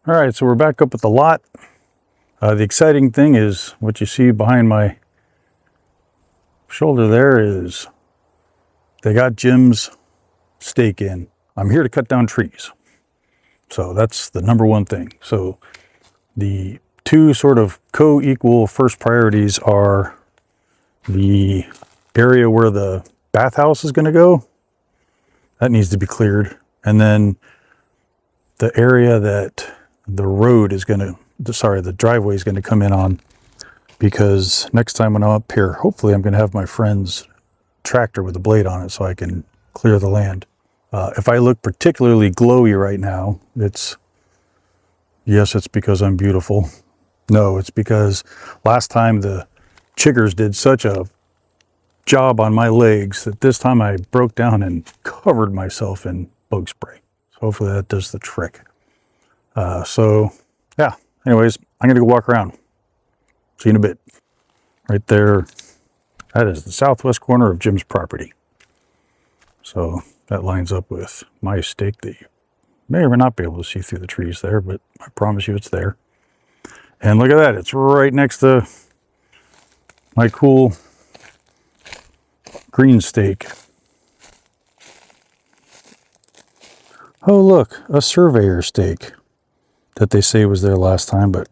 All right, so we're back up at the lot. The exciting thing is what you see behind my shoulder there is they got Jim's stake in. I'm here to cut down trees. So that's the number one thing. So the two sort of co-equal first priorities are the area where the bathhouse is going to go. That needs to be cleared. And then the area that the road is going to, the driveway is going to come in on, because next time when I'm up here, hopefully I'm going to have my friend's tractor with a blade on it so I can clear the land. If I look particularly glowy right now, it's because I'm beautiful. No, it's because last time the chiggers did such a job on my legs that this time I broke down and covered myself in bug spray. So hopefully that does the trick. So yeah, anyways, I'm gonna go walk around. See you in a bit. Right there, that is the southwest corner of Jim's property. So that lines up with my stake that you may or may not be able to see through the trees there, but I promise you it's there. And look at that, it's right next to my cool green stake. Oh look, a surveyor stake that they say was there last time, but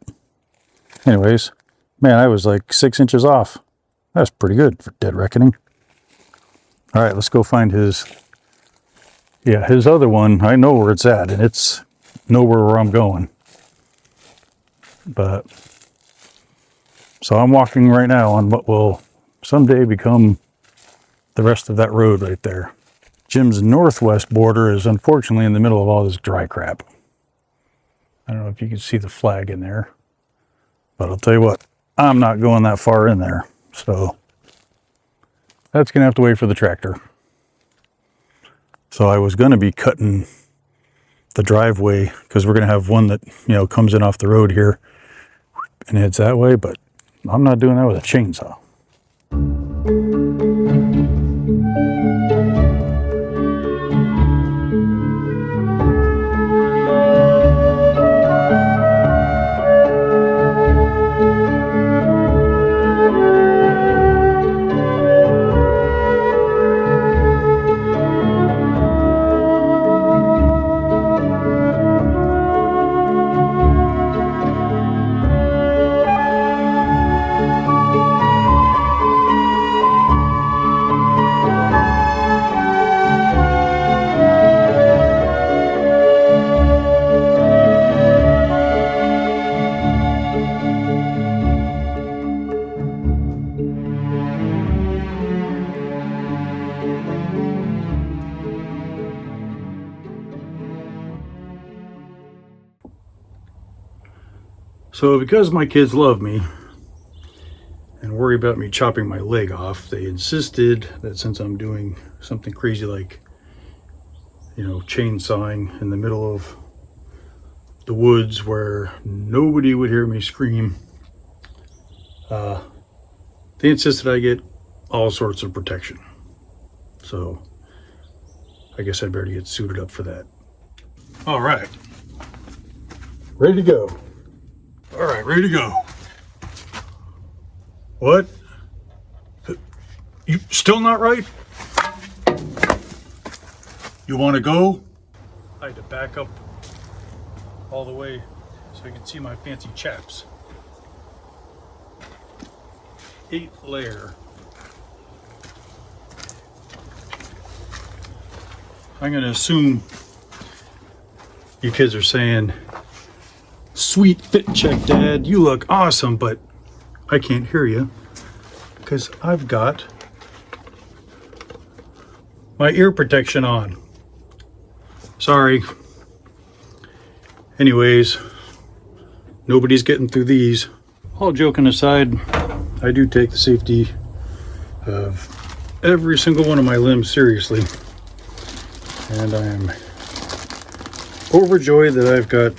anyways, man, I was like 6 inches off. That's pretty good for dead reckoning. All right, let's go find his other one. I know where it's at, and it's nowhere where I'm going. But so I'm walking right now on what will someday become the rest of that road right there. Jim's northwest border is unfortunately in the middle of all this dry crap. I don't know if you can see the flag in there, but I'll tell you what, I'm not going that far in there. So that's going to have to wait for the tractor. So I was going to be cutting the driveway because we're going to have one that, comes in off the road here and heads that way, but I'm not doing that with a chainsaw. So because my kids love me and worry about me chopping my leg off, they insisted that since I'm doing something crazy like, chainsawing in the middle of the woods where nobody would hear me scream, they insisted I get all sorts of protection. So I guess I better get suited up for that. All right, ready to go. All right, ready to go. What? You still not right? You want to go? I had to back up all the way so you can see my fancy chaps. 8 layer. I'm going to assume you kids are saying, "Sweet fit check, Dad. You look awesome," but I can't hear you because I've got my ear protection on. Sorry. Anyways, nobody's getting through these. All joking aside, I do take the safety of every single one of my limbs seriously, and I am overjoyed that I've got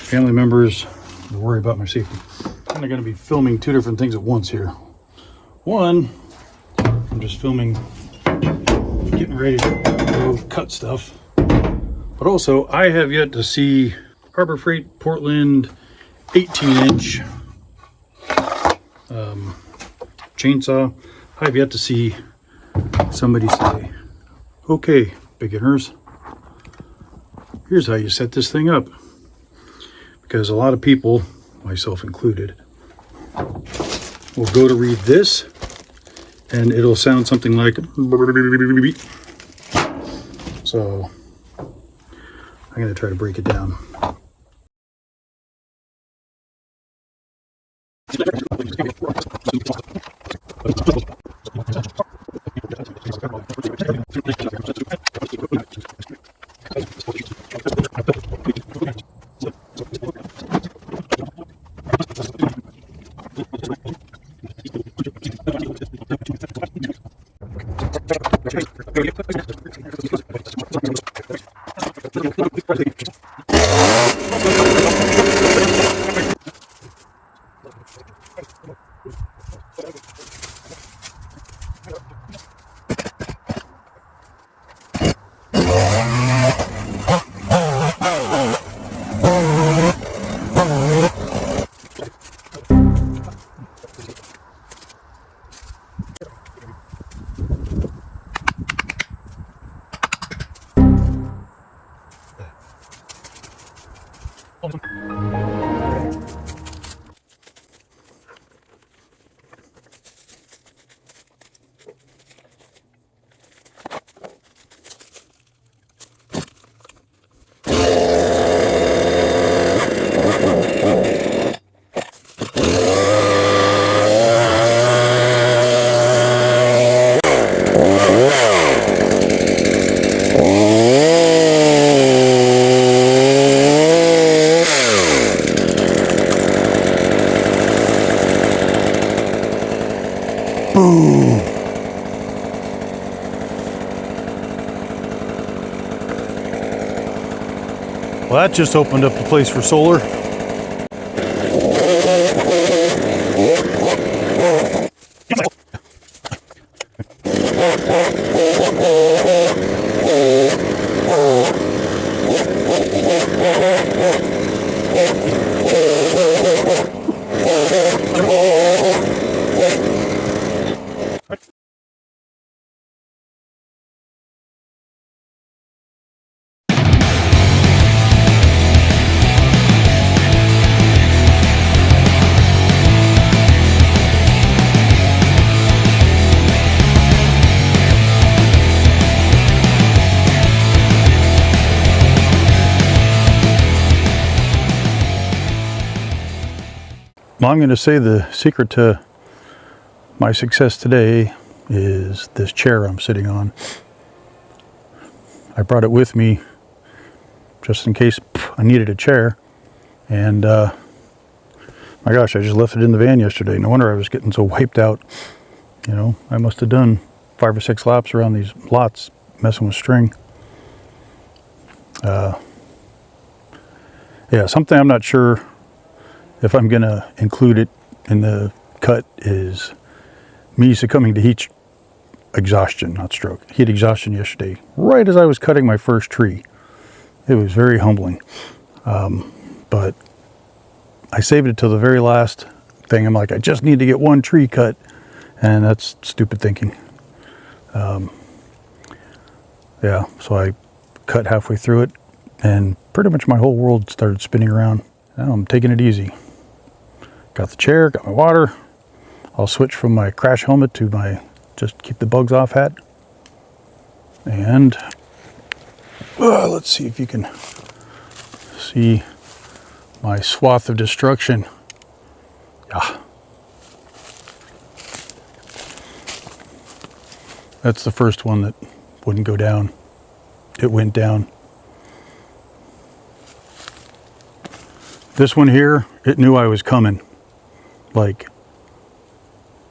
family members to worry about my safety. I'm going to be filming 2 different things at once here. One, I'm just filming getting ready to go cut stuff, but also I have yet to see Harbor Freight Portland 18-inch chainsaw. I've yet to see somebody say, okay, beginners, here's how you set this thing up. Because a lot of people, myself included, will go to read this and it'll sound something like, so I'm going to try to break it down. Boom! Well, that just opened up the place for solar. Well, I'm going to say the secret to my success today is this chair I'm sitting on. I brought it with me just in case I needed a chair. And my gosh, I just left it in the van yesterday. No wonder I was getting so wiped out. You know, I must have done 5 or 6 laps around these lots messing with string. Yeah, something I'm not sure if I'm going to include it in the cut is me succumbing to heat exhaustion, not stroke, heat exhaustion yesterday, right as I was cutting my first tree. It was very humbling. But I saved it till the very last thing. I'm like, I just need to get one tree cut. And that's stupid thinking. Yeah, so I cut halfway through it and pretty much my whole world started spinning around. Now I'm taking it easy. Got the chair, got my water. I'll switch from my crash helmet to my just keep the bugs off hat. And let's see if you can see my swath of destruction. Yeah. That's the first one that wouldn't go down. It went down. This one here, it knew I was coming. Like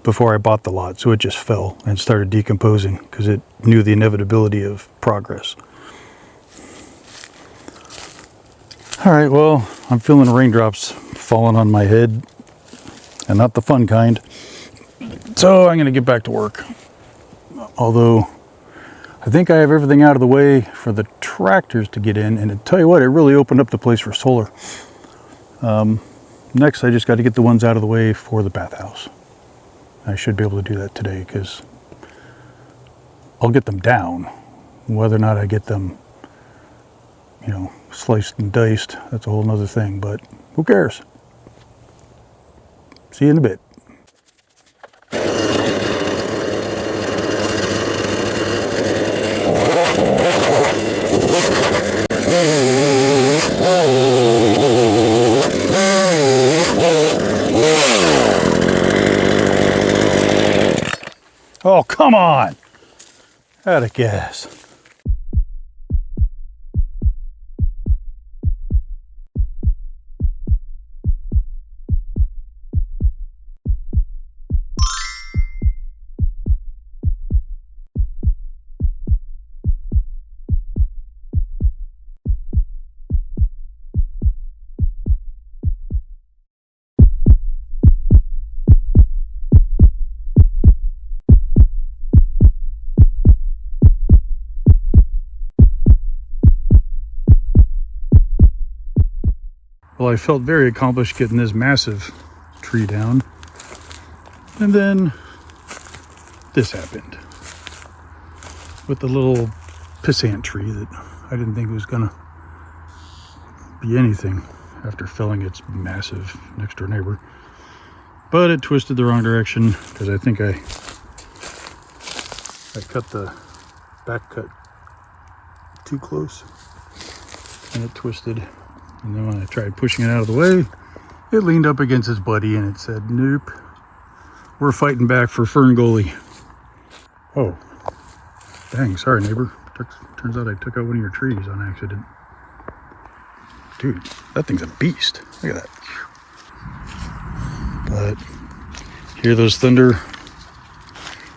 before I bought the lot, so it just fell and started decomposing because it knew the inevitability of progress. All right, well, I'm feeling raindrops falling on my head, and not the fun kind. So I'm going to get back to work. Although I think I have everything out of the way for the tractors to get in, and to tell you what, it really opened up the place for solar. Next, I just got to get the ones out of the way for the bathhouse. I should be able to do that today because I'll get them down. Whether or not I get them, you know, sliced and diced, that's a whole nother thing, but who cares? See you in a bit. Oh, come on! Out of gas. Well, I felt very accomplished getting this massive tree down. And then this happened with the little pissant tree that I didn't think was gonna be anything after felling its massive next door neighbor. But it twisted the wrong direction because I think I cut the back cut too close and it twisted. And then when I tried pushing it out of the way, it leaned up against its buddy and it said, nope, we're fighting back for Ferngully. Oh, dang, sorry neighbor. Turns out I took out one of your trees on accident. Dude, that thing's a beast. Look at that. But hear those thunder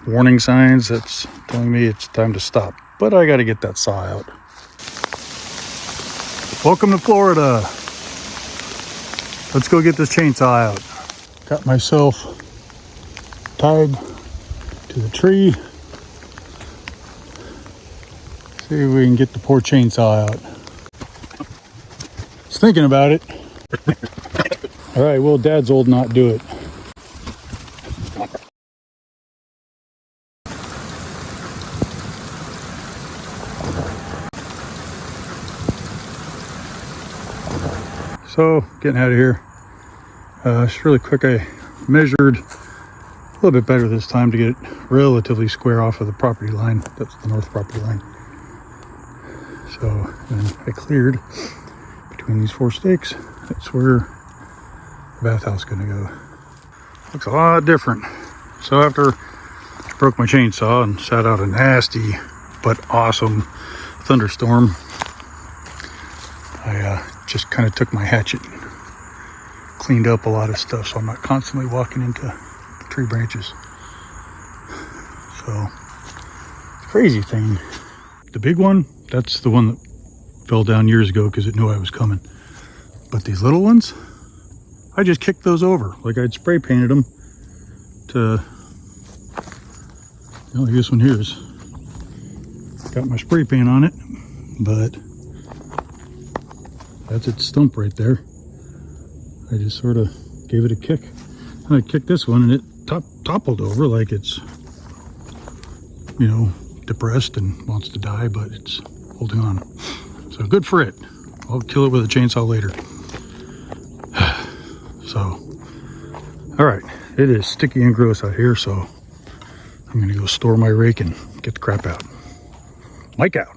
warning signs? That's telling me it's time to stop. But I gotta get that saw out. Welcome to Florida. Let's go get this chainsaw out. Got myself tied to the tree. See if we can get the poor chainsaw out. Just thinking about it. All right, well, Dad's old not do it. So, getting out of here. Just really quick, I measured a little bit better this time to get it relatively square off of the property line. That's the north property line. So, then I cleared between these 4 stakes. That's where the bathhouse is going to go. Looks a lot different. So after I broke my chainsaw and sat out a nasty but awesome thunderstorm, I just kind of took my hatchet and cleaned up a lot of stuff so I'm not constantly walking into tree branches. So, crazy thing. The big one, that's the one that fell down years ago because it knew I was coming. But these little ones, I just kicked those over. Like I'd spray painted them to, you know, like this one here's got my spray paint on it, but that's its stump right there. I just sort of gave it a kick. And I kicked this one and it toppled over like it's, you know, depressed and wants to die, but it's holding on. So good for it. I'll kill it with a chainsaw later. So, all right, it is sticky and gross out here, so I'm gonna go store my rake and get the crap out. Mike out.